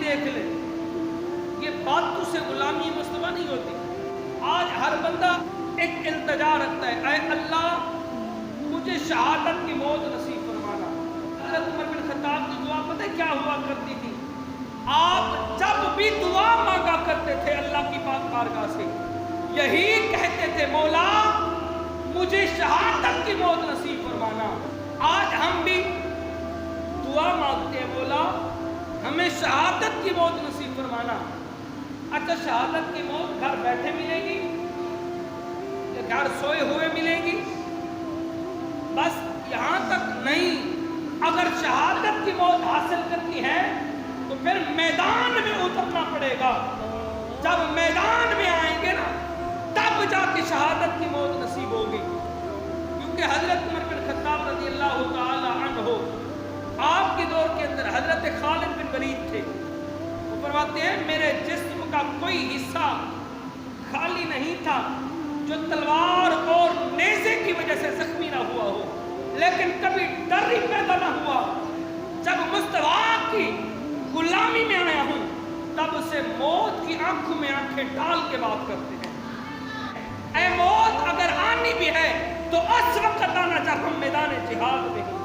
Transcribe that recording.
دیکھ لے، یہ باتوں سے غلامی مصطفیٰ نہیں ہوتی۔ آج ہر بندہ ایک التجا رکھتا ہے، اے اللہ مجھے شہادت کی موت نصیب فرمانا۔ حضرت عمر بن خطاب کی دعا پتہ کیا ہوا کرتی تھی؟ آپ جب بھی دعا مانگا کرتے تھے اللہ کی پاک بارگاہ سے، یہی کہتے تھے مولا مجھے شہادت کی موت نصیب فرمانا۔ آج ہم بھی دعا مانگتے ہیں، مولا ہمیں شہادت کی موت نصیب فرمانا۔ اچھا شہادت کی موت گھر بیٹھے ملے گی یا گھر سوئے ہوئے ملے گی؟ بس یہاں تک نہیں، اگر شہادت کی موت حاصل کرنی ہے تو پھر میدان میں اترنا پڑے گا۔ جب میدان میں آئیں گے نا تب جا کے شہادت کی موت نصیب ہوگی، کیونکہ حضرت عمر بن خطاب رضی اللہ تعالی عنہ آپ کے دور کے اندر حضرت خالد بن ولید تھے، وہ فرماتے ہیں میرے جسم کا کوئی حصہ خالی نہیں تھا جو تلوار اور نیزے کی وجہ سے زخمی نہ ہوا ہو، لیکن کبھی ڈر ہی پیدا نہ ہوا۔ جب مصطفیٰ کی غلامی میں آیا ہوں تب سے موت کی آنکھوں میں آنکھیں ڈال کے بات کرتے ہیں۔ اے موت اگر آنی بھی ہے تو اس وقت آنا جب ہم میدان جہاد میں ہیں۔